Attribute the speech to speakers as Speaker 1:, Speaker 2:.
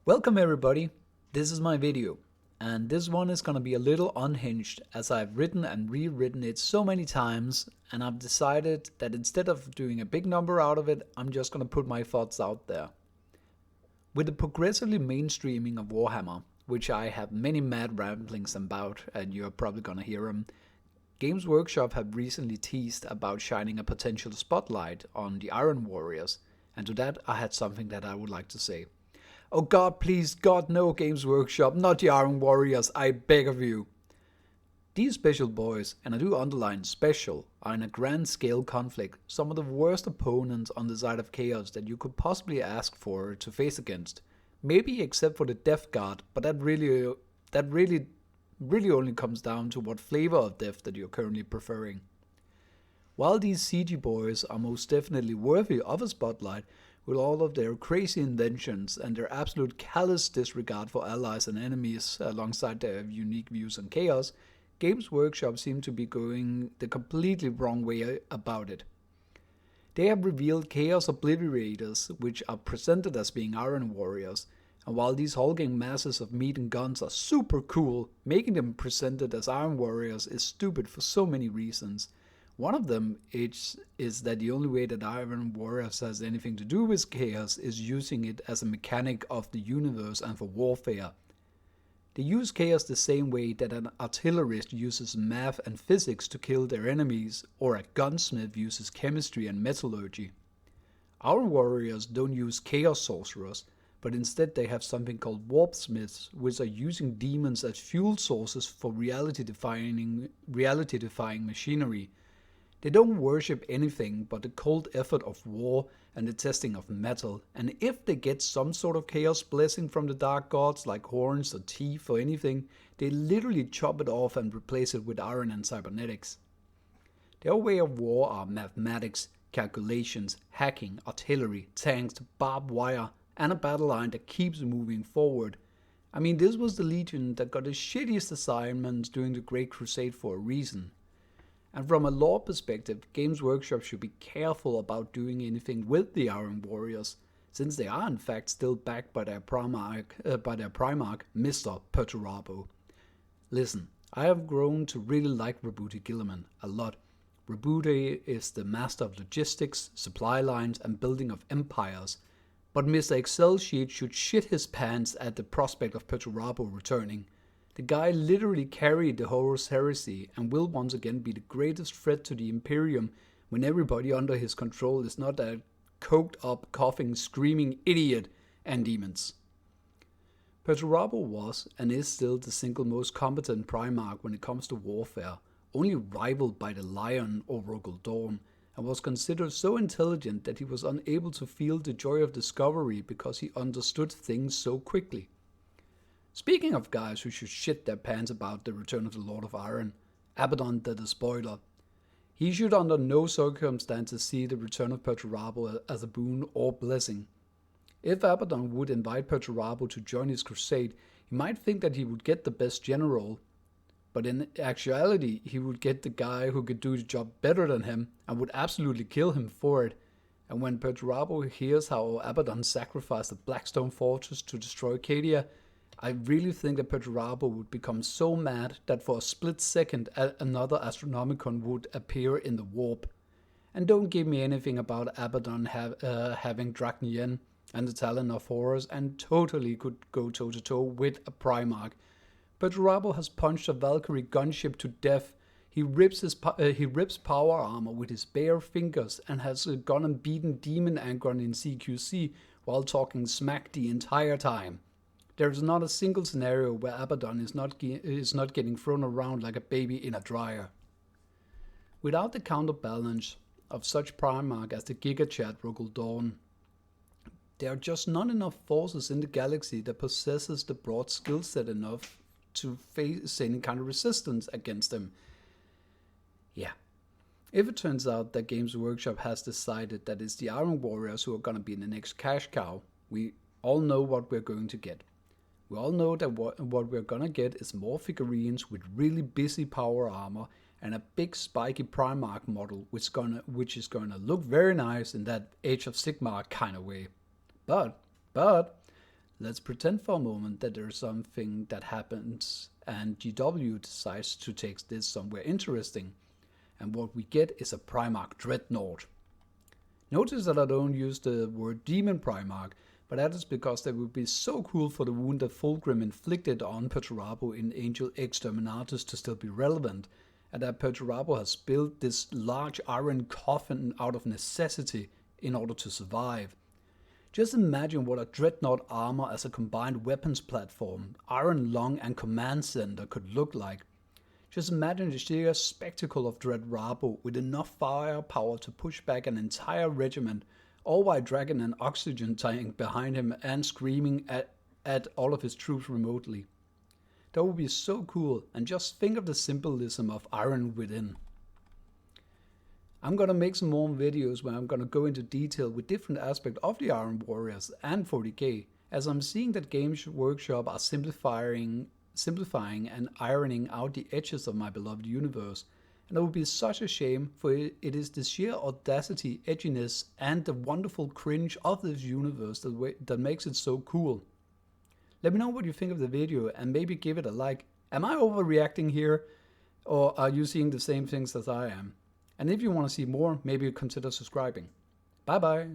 Speaker 1: Welcome everybody, this is my video, and this one is gonna be a little unhinged as I've written and rewritten it so many times, and I've decided that instead of doing a big number out of it, I'm just gonna put my thoughts out there. With the progressively mainstreaming of Warhammer, which I have many mad ramblings about, and you're probably gonna hear them, Games Workshop have recently teased about shining a potential spotlight on the Iron Warriors, and to that I had something that I would like to say. Oh God, please, God, no, Games Workshop, not the Iron Warriors, I beg of you. These special boys, and I do underline special, are in a grand scale conflict some of the worst opponents on the side of Chaos that you could possibly ask for to face against. Maybe except for the Death Guard, but that really only comes down to what flavor of death that you're currently preferring. While these CG boys are most definitely worthy of a spotlight, with all of their crazy inventions and their absolute callous disregard for allies and enemies alongside their unique views on chaos, Games Workshop seem to be going the completely wrong way about it. They have revealed Chaos Obliterators, which are presented as being Iron Warriors, and while these hulking masses of meat and guns are super cool, making them presented as Iron Warriors is stupid for so many reasons. One of them is that the only way that Iron Warriors has anything to do with chaos is using it as a mechanic of the universe and for warfare. They use chaos the same way that an artillerist uses math and physics to kill their enemies, or a gunsmith uses chemistry and metallurgy. Iron Warriors don't use chaos sorcerers, but instead they have something called warp smiths, which are using demons as fuel sources for reality-defying machinery. They don't worship anything but the cold effort of war and the testing of metal, and if they get some sort of chaos blessing from the dark gods like horns or teeth or anything, they literally chop it off and replace it with iron and cybernetics. Their way of war are mathematics, calculations, hacking, artillery, tanks, barbed wire, and a battle line that keeps moving forward. I mean, this was the Legion that got the shittiest assignments during the Great Crusade for a reason. And from a lore perspective, Games Workshop should be careful about doing anything with the Iron Warriors, since they are in fact still backed by their Primarch, Mr. Perturabo. Listen, I have grown to really like Roboute Guilliman a lot. Roboute is the master of logistics, supply lines, and building of empires, but Mr. Excel Sheet should shit his pants at the prospect of Perturabo returning. The guy literally carried the Horus Heresy and will once again be the greatest threat to the Imperium when everybody under his control is not a coked up, coughing, screaming idiot and demons. Perturabo was and is still the single most competent Primarch when it comes to warfare, only rivaled by the Lion or Rogel Dawn, and was considered so intelligent that he was unable to feel the joy of discovery because he understood things so quickly. Speaking of guys who should shit their pants about the return of the Lord of Iron, Abaddon the Despoiler. He should under no circumstances see the return of Perturabo as a boon or blessing. If Abaddon would invite Perturabo to join his crusade, he might think that he would get the best general, but in actuality he would get the guy who could do the job better than him and would absolutely kill him for it. And when Perturabo hears how Abaddon sacrificed the Blackstone Fortress to destroy Cadia, I really think that Perturabo would become so mad that for a split second another Astronomicon would appear in the warp. And don't give me anything about Abaddon having Dracnien and the Talon of Horus and totally could go toe to toe with a Primarch. Perturabo has punched a Valkyrie gunship to death. He rips power armor with his bare fingers and has gone and beaten Demon Angron in CQC while talking smack the entire time. There is not a single scenario where Abaddon is not getting thrown around like a baby in a dryer. Without the counterbalance of such Primarch as the Gigachad Rogel Dawn, there are just not enough forces in the galaxy that possesses the broad skill set enough to face any kind of resistance against them. Yeah. If it turns out that Games Workshop has decided that it's the Iron Warriors who are gonna be the next cash cow, we all know what we're going to get. We all know that what we're gonna get is more figurines with really busy power armor and a big spiky Primarch model which is gonna look very nice in that Age of Sigmar kind of way. But Let's pretend for a moment that there's something that happens and GW decides to take this somewhere interesting, and what we get is a Primarch Dreadnought. Notice that I don't use the word Demon Primarch, but that is because that would be so cool for the wound that Fulgrim inflicted on Perturabo in Angel Exterminatus to still be relevant, and that Perturabo has built this large iron coffin out of necessity in order to survive. Just imagine what a Dreadnought armor as a combined weapons platform, iron lung and command center could look like. Just imagine the sheer spectacle of Dreadrabo with enough firepower to push back an entire regiment, all while dragging an oxygen tank behind him and screaming at all of his troops remotely. That would be so cool, and just think of the symbolism of Iron Within. I'm gonna make some more videos where I'm gonna go into detail with different aspects of the Iron Warriors and 40k, as I'm seeing that Games Workshop are simplifying and ironing out the edges of my beloved universe, and it would be such a shame, for it is the sheer audacity, edginess, and the wonderful cringe of this universe that makes it so cool. Let me know what you think of the video and maybe give it a like. Am I overreacting here, or are you seeing the same things as I am? And if you want to see more, maybe consider subscribing. Bye bye!